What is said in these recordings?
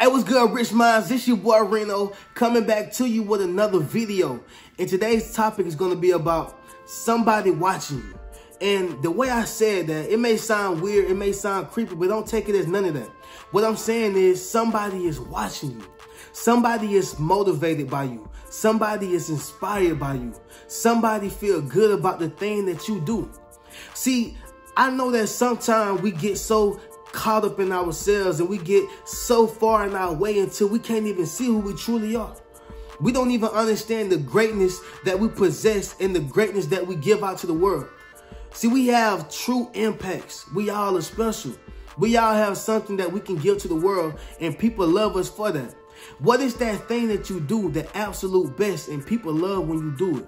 Hey, what's good, Rich Minds? This your boy Reno coming back to you with another video. And today's topic is going to be about somebody watching you. And the way I said that, it may sound weird, it may sound creepy, but don't take it as none of that. What I'm saying is somebody is watching you. Somebody is motivated by you. Somebody is inspired by you. Somebody feel good about the thing that you do. See, I know that sometimes we get so caught up in ourselves and we get so far in our way until we can't even see who we truly are. We don't even understand the greatness that we possess and the greatness that we give out to the world. See, we have true impacts. We all are special. We all have something that we can give to the world, and people love us for that. What is that thing that you do, the absolute best, and people love when you do it?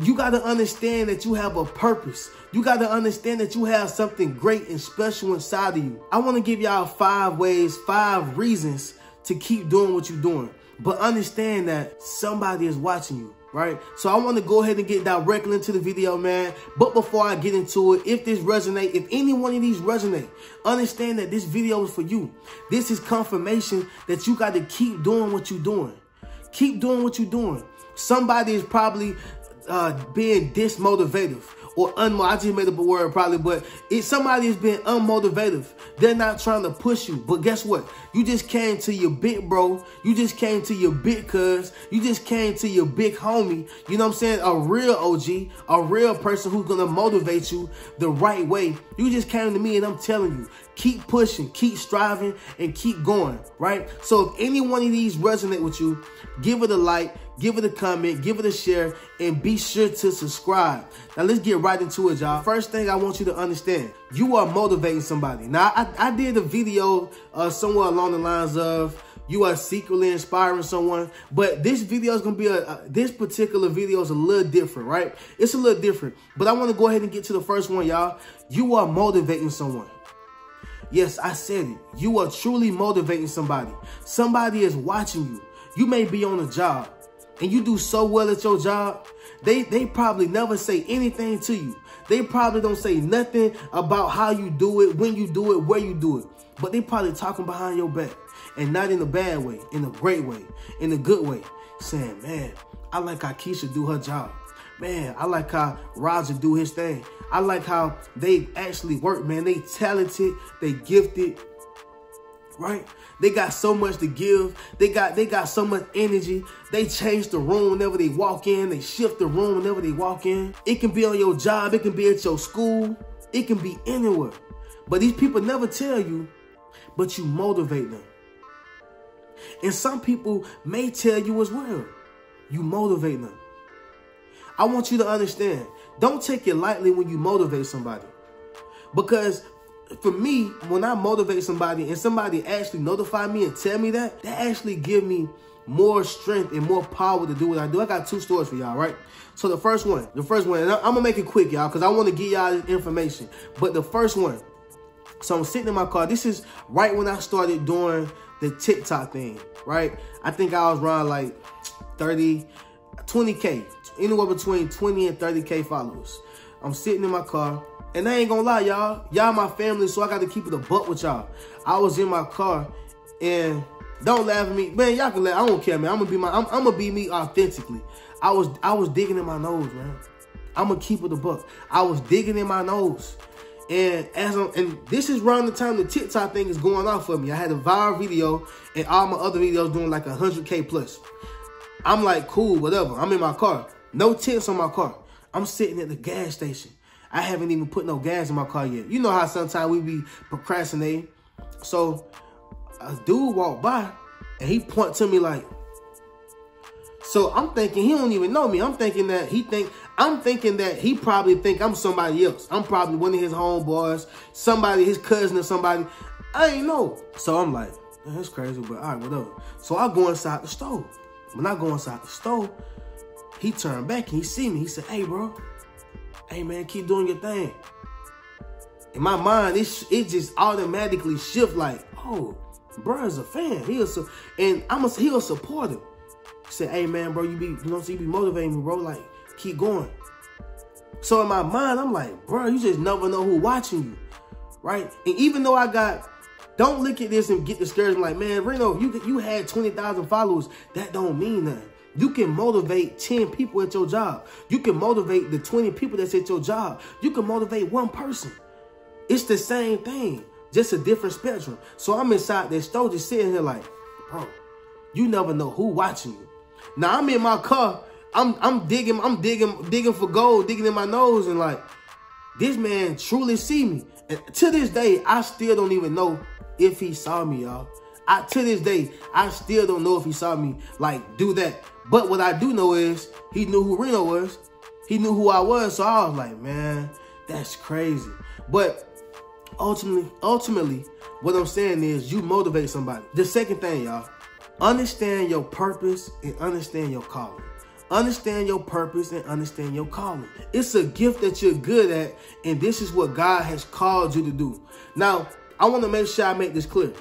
You got to understand that you have a purpose. You got to understand that you have something great and special inside of you. I want to give y'all 5 ways, 5 reasons to keep doing what you're doing. But understand that somebody is watching you, right? So I want to go ahead and get directly into the video, man. But before I get into it, if this resonates, if any one of these resonate, understand that this video is for you. This is confirmation that you got to keep doing what you're doing. Keep doing what you're doing. Somebody is probably being dismotivative or I just made up a word probably, but if somebody is being unmotivative, they're not trying to push you. But guess what? You just came to your big bro. You just came to your big cuz. You just came to your big homie. You know what I'm saying? A real OG, a real person who's going to motivate you the right way. You just came to me and I'm telling you, keep pushing, keep striving, and keep going, right? So if any one of these resonate with you, give it a like, give it a comment, give it a share, and be sure to subscribe. Now, let's get right into it, y'all. First thing I want you to understand, you are motivating somebody. Now, I did a video somewhere along the lines of you are secretly inspiring someone, but this video is going to be this particular video is a little different, right? It's a little different, but I want to go ahead and get to the first one, y'all. You are motivating someone. Yes, I said it. You are truly motivating somebody. Somebody is watching you. You may be on a job and you do so well at your job, they probably never say anything to you. They probably don't say nothing about how you do it, when you do it, where you do it. But they probably talking behind your back, and not in a bad way, in a great way, in a good way. Saying, man, I like how Keisha do her job. Man, I like how Roger do his thing. I like how they actually work, man. They talented, they gifted, right? They got so much to give. They got so much energy. They change the room whenever they walk in. They shift the room whenever they walk in. It can be on your job. It can be at your school. It can be anywhere. But these people never tell you, but you motivate them. And some people may tell you as well. You motivate them. I want you to understand, don't take it lightly when you motivate somebody. Because for me, when I motivate somebody and somebody actually notify me and tell me that actually give me more strength and more power to do what I do. I got 2 stories for y'all, right? So the first one, and I'm going to make it quick, y'all, because I want to give y'all this information. But the first one, so I'm sitting in my car. This is right when I started doing the TikTok thing, right? I think I was around like 20K, anywhere between 20 and 30K followers. I'm sitting in my car. And I ain't gonna lie, y'all. Y'all my family, so I got to keep it a buck with y'all. I was in my car, and don't laugh at me. Man, y'all can laugh. I don't care, man. I'm gonna be me authentically. I was digging in my nose, man. I'm gonna keep it a buck. I was digging in my nose. And this is around the time the TikTok thing is going off for me. I had a viral video, and all my other videos doing like 100K plus. I'm like, cool, whatever. I'm in my car. No tents on my car. I'm sitting at the gas station. I haven't even put no gas in my car yet. You know how sometimes we be procrastinating. So a dude walked by and he pointed to me like, so I'm thinking he don't even know me. I'm thinking that he probably think I'm somebody else. I'm probably one of his homeboys, somebody, his cousin or somebody. I ain't know. So I'm like, man, that's crazy, but all right, whatever. So I go inside the store. When I go inside the store, he turned back and he see me. He said, hey, bro. Hey, man, keep doing your thing. In my mind, it just automatically shift like, oh, bro is a fan. He a supporter. He said, hey, man, bro, you be motivating me, bro. Like, keep going. So in my mind, I'm like, bro, you just never know who's watching you, right? And even though I got Don't look at this and get discouraged like, man, Reno, you had 20,000 followers. That don't mean nothing. You can motivate 10 people at your job. You can motivate the 20 people that's at your job. You can motivate one person. It's the same thing, just a different spectrum. So I'm inside that store just sitting here like, bro, you never know who watching you. Now I'm in my car. I'm digging for gold, digging in my nose, and like, this man truly see me. And to this day, I still don't even know if he saw me, y'all. To this day, I still don't know if he saw me like do that. But what I do know is he knew who Reno was. He knew who I was. So I was like, man, that's crazy. But ultimately, what I'm saying is you motivate somebody. The second thing, y'all, understand your purpose and understand your calling. Understand your purpose and understand your calling. It's a gift that you're good at, and this is what God has called you to do. Now, I want to make sure I make this clear.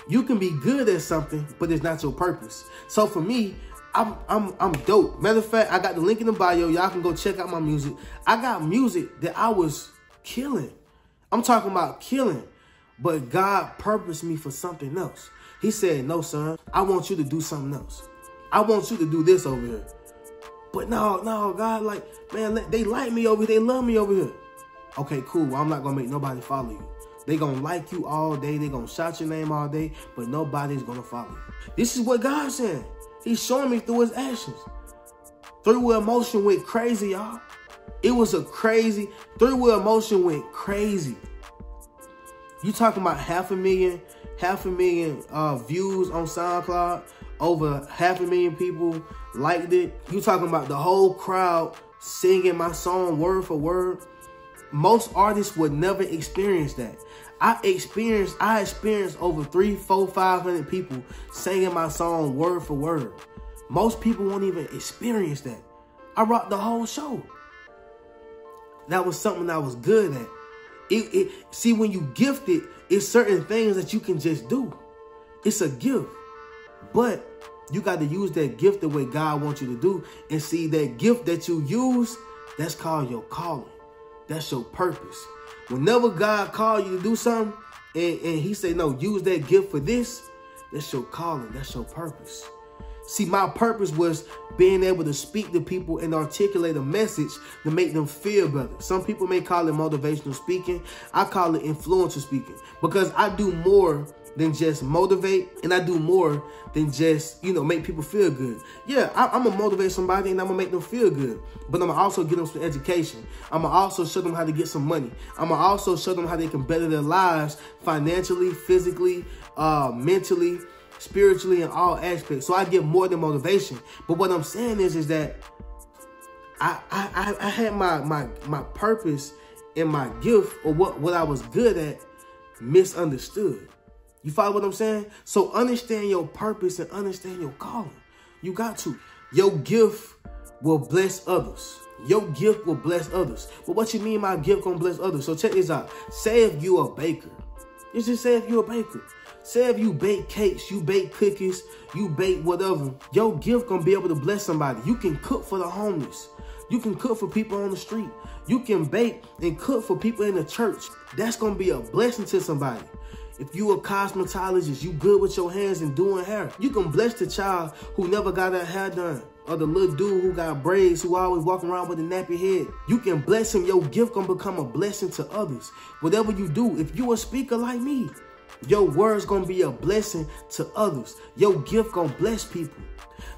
You can be good at something, but it's not your purpose. So for me, I'm dope. Matter of fact, I got the link in the bio. Y'all can go check out my music. I got music that I was killing. I'm talking about killing. But God purposed me for something else. He said, no, son, I want you to do something else. I want you to do this over here. But no, God, like, man, they like me over here. They love me over here. Okay, cool. Well, I'm not going to make nobody follow you. They going to like you all day. They going to shout your name all day, but nobody's going to follow you. This is what God's saying. He's showing me through his actions. Three-Wheel Emotion went crazy, y'all. It was a crazy, Three-Wheel Emotion went crazy. You talking about half a million views on SoundCloud. Over 500,000 people liked it. You talking about the whole crowd singing my song word for word. Most artists would never experience that. I experienced over 300, 400, 500 people singing my song word for word. Most people won't even experience that. I rocked the whole show. That was something I was good at. See, when you gifted, it's certain things that you can just do. It's a gift. But you got to use that gift the way God wants you to do. And see, that gift that you use, that's called your calling. That's your purpose. Whenever God calls you to do something, and he say, no, use that gift for this, that's your calling. That's your purpose. See, my purpose was being able to speak to people and articulate a message to make them feel better. Some people may call it motivational speaking. I call it influential speaking, because I do more than just motivate, and I do more than just, make people feel good. Yeah, I'm going to motivate somebody and I'm going to make them feel good. But I'm going to also get them some education. I'm going to also show them how to get some money. I'm going to also show them how they can better their lives financially, physically, mentally, spiritually, in all aspects. So I get more than motivation. But what I'm saying is that I had my purpose and my gift, or what I was good at, misunderstood. You follow what I'm saying? So understand your purpose and understand your calling. You got to. Your gift will bless others. Your gift will bless others. But what you mean my gift gonna bless others? So check this out. Say if you a baker. Just say if you a baker. Say if you bake cakes, you bake cookies, you bake whatever. Your gift gonna be able to bless somebody. You can cook for the homeless. You can cook for people on the street. You can bake and cook for people in the church. That's gonna be a blessing to somebody. If you a cosmetologist, you good with your hands and doing hair, you can bless the child who never got their hair done, or the little dude who got braids, who always walking around with a nappy head. You can bless him. Your gift gonna become a blessing to others. Whatever you do, if you a speaker like me, your words gonna be a blessing to others. Your gift gonna bless people.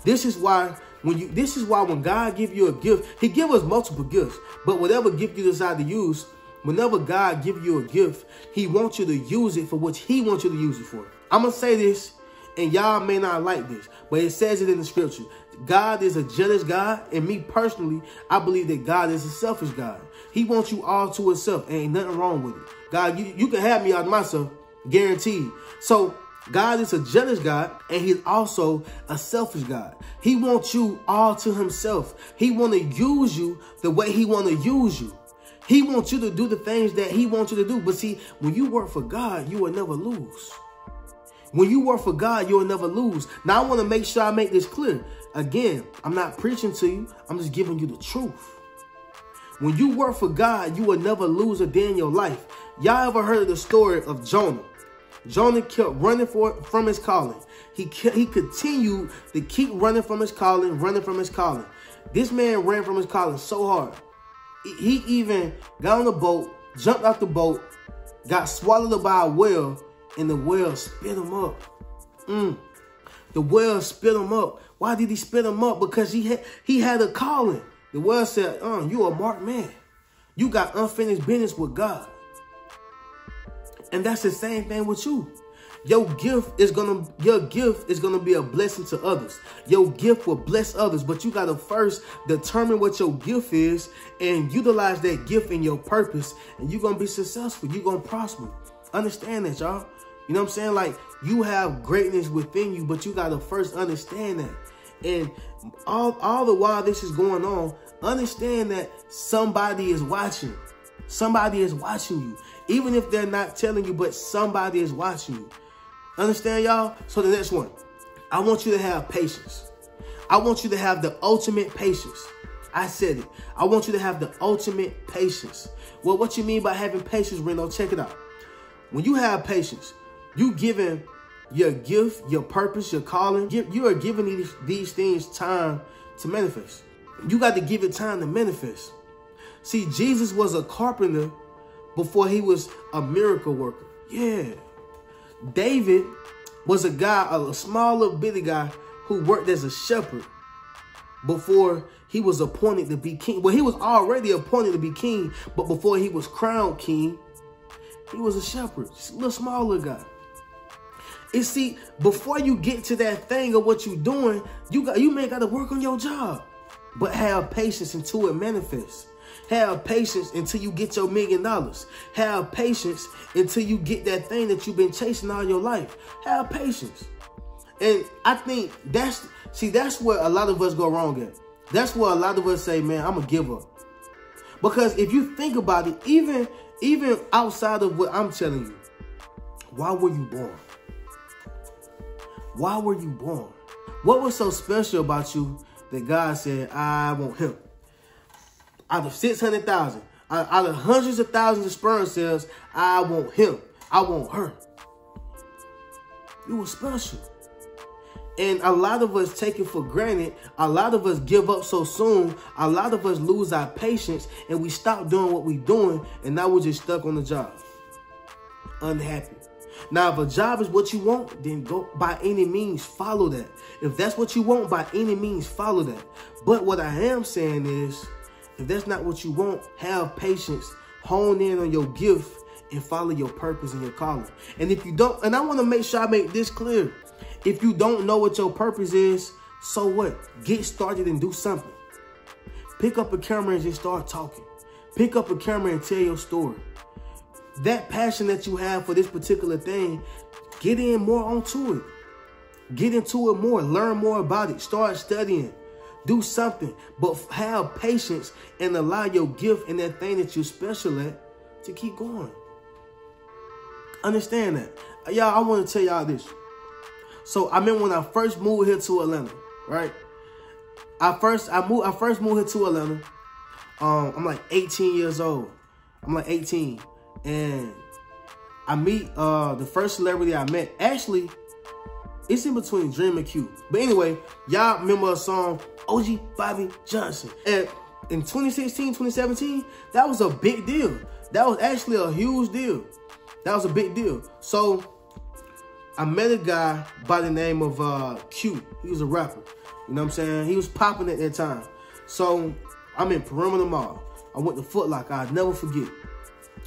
This is why when God give you a gift, he give us multiple gifts. But whatever gift you decide to use, whenever God give you a gift, he wants you to use it for what he wants you to use it for. I'm going to say this, and y'all may not like this, but it says it in the scripture. God is a jealous God, and me personally, I believe that God is a selfish God. He wants you all to himself, and ain't nothing wrong with it. God, you can have me out of myself, guaranteed. So God is a jealous God, and he's also a selfish God. He wants you all to himself. He want to use you the way he want to use you. He wants you to do the things that he wants you to do. But see, when you work for God, you will never lose. When you work for God, you will never lose. Now, I want to make sure I make this clear. Again, I'm not preaching to you. I'm just giving you the truth. When you work for God, you will never lose a day in your life. Y'all ever heard of the story of Jonah? Jonah kept running from his calling. He continued to keep running from his calling, This man ran from his calling so hard. He even got on the boat, jumped out the boat, got swallowed by a whale, and the whale spit him up. The whale spit him up. Why did he spit him up? Because he had a calling. The whale said, you a marked man. You got unfinished business with God. And that's the same thing with you. Your gift is gonna be a blessing to others. Your gift will bless others, but you gotta first determine what your gift is and utilize that gift in your purpose, and you're gonna be successful. You're gonna prosper. Understand that, y'all. You know what I'm saying? Like, you have greatness within you, but you gotta first understand that. And all the while this is going on, understand that somebody is watching. Somebody is watching you. Even if they're not telling you, but somebody is watching you. Understand, y'all? So the next one, I want you to have patience. I want you to have the ultimate patience. I said it. I want you to have the ultimate patience. Well, what you mean by having patience, Reno? Check it out. When you have patience, you giving your gift, your purpose, your calling. You are giving these things time to manifest. You got to give it time to manifest. See, Jesus was a carpenter before he was a miracle worker. Yeah. David was a guy, a small little bitty guy who worked as a shepherd before he was appointed to be king. Well, he was already appointed to be king, but before he was crowned king, he was a shepherd, just a little small little guy. And see, before you get to that thing of what you're doing, you may got to work on your job, but have patience until it manifests. Have patience until you get your $1 million. Have patience until you get that thing that you've been chasing all your life. Have patience. And I think that's where a lot of us go wrong at. That's where a lot of us say, man, I'm going to give up. Because if you think about it, even outside of what I'm telling you, why were you born? Why were you born? What was so special about you that God said, I want him? Out of 600,000, out of hundreds of thousands of sperm cells, I want him. I want her. You were special. And a lot of us take it for granted. A lot of us give up so soon. A lot of us lose our patience and we stop doing what we're doing. And now we're just stuck on the job. Unhappy. Now, if a job is what you want, then go by any means follow that. If that's what you want, by any means follow that. But what I am saying is, if that's not what you want, have patience, hone in on your gift, and follow your purpose and your calling. And if you don't, and I want to make sure I make this clear, if you don't know what your purpose is, so what? Get started and do something. Pick up a camera and just start talking. Pick up a camera and tell your story. That passion that you have for this particular thing, get in more onto it. Get into it more. Learn more about it. Start studying. Do something, but have patience and allow your gift and that thing that you're special at to keep going. Understand that. Y'all, I want to tell y'all this. So I remember when I first moved here to Atlanta, right? I first moved here to Atlanta. I'm like 18 years old. I'm like 18. And I meet the first celebrity I met. Actually, it's in between Dream and Q. But anyway, y'all remember a song, OG Bobby Johnson. And in 2016, 2017, that was a big deal. That was actually a huge deal. That was a big deal. So I met a guy by the name of Q. He was a rapper. You know what I'm saying? He was popping at that time. So I'm in Perimeter Mall. I went to Foot Locker. I'll never forget.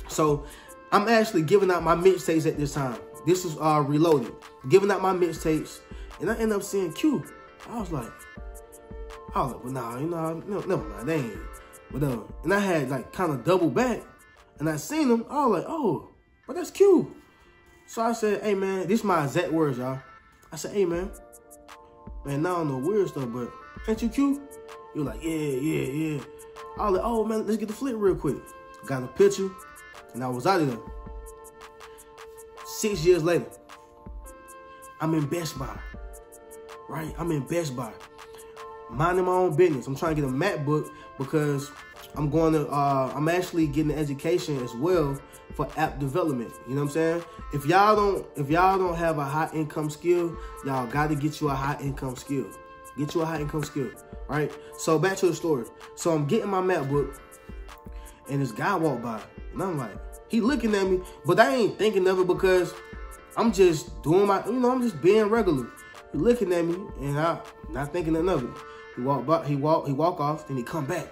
So I'm actually giving out my mixtapes at this time. This is Reloaded. Giving out my mixtapes. And I end up seeing Q. I was like, well, nah, you know, never mind. They ain't. But, and I had like kind of double back. And I seen him. I was like, oh, but that's Q. So I said, hey, man, this is my exact words, y'all. I said, hey, man, now I don't know weird stuff, but ain't you Q? He was like, yeah. I was like, oh, man, let's get the flip real quick. Got a picture, and I was out of there. 6 years later, I'm in Best Buy, right? I'm in Best Buy, minding my own business. I'm trying to get a MacBook because I'm actually getting an education as well for app development. You know what I'm saying? If y'all don't have a high income skill, y'all got to get you a high income skill. Get you a high income skill, right? So back to the story. So I'm getting my MacBook, and this guy walked by, and I'm like, he looking at me, but I ain't thinking of it because I'm just doing my, I'm just being regular. He looking at me, and I'm not thinking of it. He walk by, he walk off, then he come back.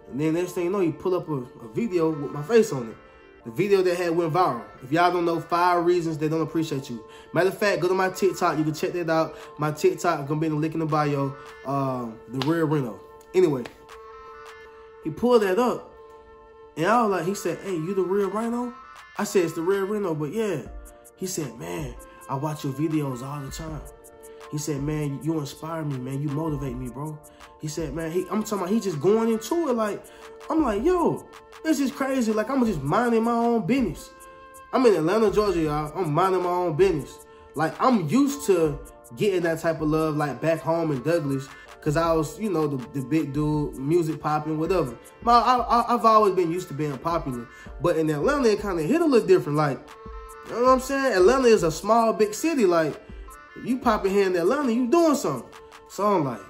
And then next thing you know, he pull up a video with my face on it. The video that had went viral. If y'all don't know, 5 reasons they don't appreciate you. Matter of fact, go to my TikTok. You can check that out. My TikTok is going to be in the link in the bio. The Real Reno. Anyway, he pulled that up. And I was like, he said, hey, you the Real Reno? I said, it's the Real Reno, but yeah. He said, man, I watch your videos all the time. He said, man, you inspire me, man. You motivate me, bro. He said, man, I'm talking about he just going into it like, I'm like, yo, this is crazy. Like, I'm just minding my own business. I'm in Atlanta, Georgia, y'all. I'm minding my own business. Like, I'm used to getting that type of love, like, back home in Douglas, because I was, the big dude, music popping, whatever. I've always been used to being popular. But in Atlanta, it kind of hit a little different. Like, you know what I'm saying? Atlanta is a small, big city. Like, if you popping here in Atlanta, you doing something. So I'm like,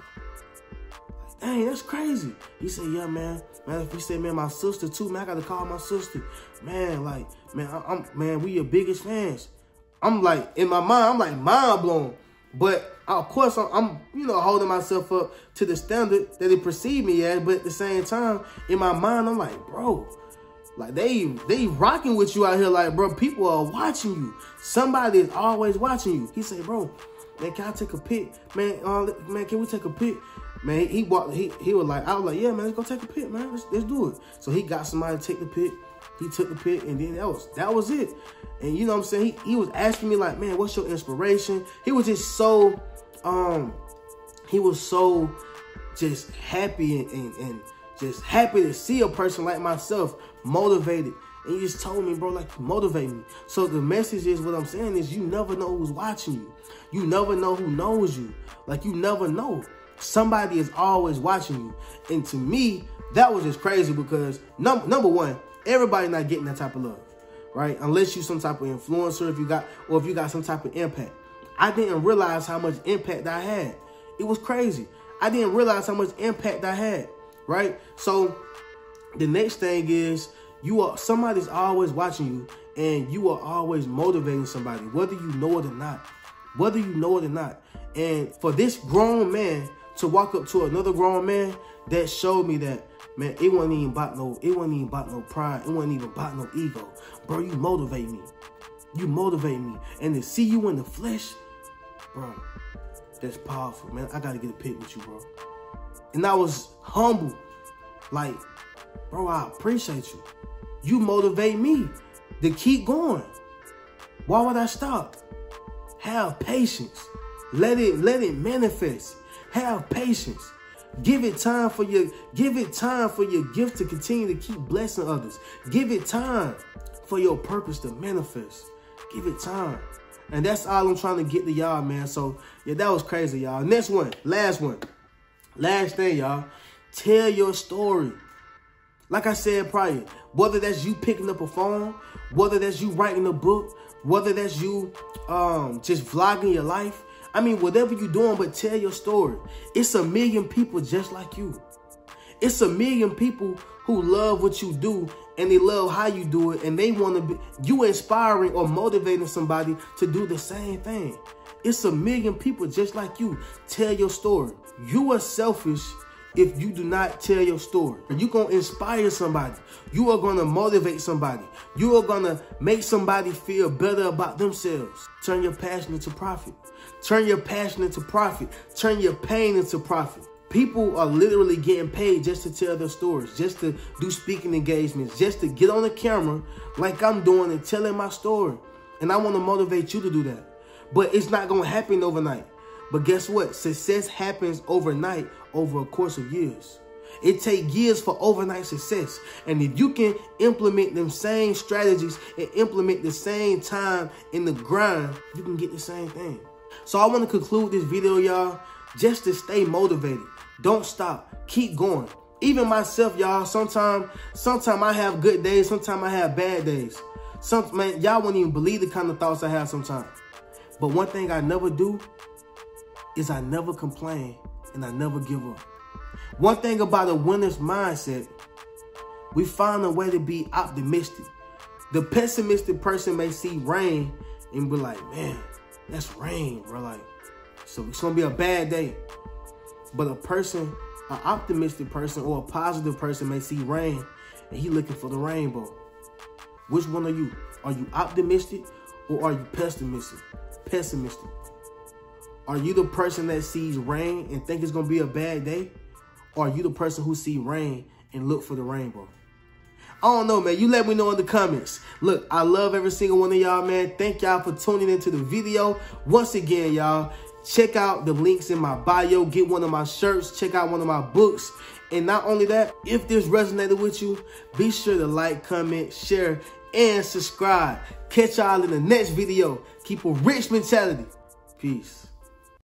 dang, that's crazy. He said, yeah, man. Man, he said, man, my sister too, man. I got to call my sister. Man, like, man, we your biggest fans. I'm like, in my mind, I'm like mind blown. But of course, I'm holding myself up to the standard that they perceive me as. But at the same time, in my mind, I'm like, bro, like they rocking with you out here. Like, bro, people are watching you. Somebody is always watching you. He said, bro, man, can I take a pic? Man, can we take a pic? Man, he was like, I was like, yeah, man, let's go take a pic, man. Let's do it. So he got somebody to take the pic. He took the pic, and then that was it. And you know what I'm saying? He was asking me like, man, what's your inspiration? He was just so, just happy and just happy to see a person like myself motivated. And he just told me, bro, like, motivate me. So the message is, what I'm saying is, you never know who's watching you. You never know who knows you. Like, you never know. Somebody is always watching you. And to me, that was just crazy because number one, everybody not getting that type of love, right? Unless you some type of influencer, if you got some type of impact. I didn't realize how much impact I had. It was crazy. I didn't realize how much impact I had, right? So the next thing is somebody's always watching you, and you are always motivating somebody, whether you know it or not. Whether you know it or not. And for this grown man to walk up to another grown man, that showed me that, man, it wasn't even about no pride. It wasn't even about no ego. Bro, you motivate me. You motivate me. And to see you in the flesh, bro, that's powerful, man. I got to get a pic with you, bro. And I was humble. Like, bro, I appreciate you. You motivate me to keep going. Why would I stop? Have patience. Let it manifest. Have patience. Give it time for your gift to continue to keep blessing others. Give it time for your purpose to manifest. Give it time. And that's all I'm trying to get to y'all, man. So, yeah, that was crazy, y'all. Next one. Last thing, y'all. Tell your story. Like I said prior, whether that's you picking up a phone, whether that's you writing a book, whether that's you just vlogging your life. I mean, whatever you're doing, but tell your story. It's a million people just like you. It's a million people who love what you do, and they love how you do it, and they want to be, you inspiring or motivating somebody to do the same thing. It's a million people just like you. Tell your story. You are selfish if you do not tell your story. You're going to inspire somebody. You are going to motivate somebody. You are going to make somebody feel better about themselves. Turn your passion into profit. Turn your passion into profit. Turn your pain into profit. People are literally getting paid just to tell their stories, just to do speaking engagements, just to get on the camera like I'm doing and telling my story. And I want to motivate you to do that. But it's not going to happen overnight. But guess what? Success happens overnight over a course of years. It takes years for overnight success. And if you can implement them same strategies and implement the same time in the grind, you can get the same thing. So I want to conclude this video, y'all, just to stay motivated. Don't stop. Keep going. Even myself, y'all, sometimes I have good days, sometimes I have bad days. Man, y'all wouldn't even believe the kind of thoughts I have sometimes. But one thing I never do is I never complain and I never give up. One thing about a winner's mindset, we find a way to be optimistic. The pessimistic person may see rain and be like, man, that's rain, bro. Like, so it's gonna be a bad day. But an optimistic person or a positive person may see rain and he looking for the rainbow. Which one are you? Are you optimistic or are you pessimistic? Are you the person that sees rain and think it's gonna be a bad day? Or are you the person who see rain and look for the rainbow? I don't know, man. You let me know in the comments. Look, I love every single one of y'all, man. Thank y'all for tuning into the video. Once again, y'all, check out the links in my bio. Get one of my shirts. Check out one of my books. And not only that, if this resonated with you, be sure to like, comment, share, and subscribe. Catch y'all in the next video. Keep a rich mentality. Peace.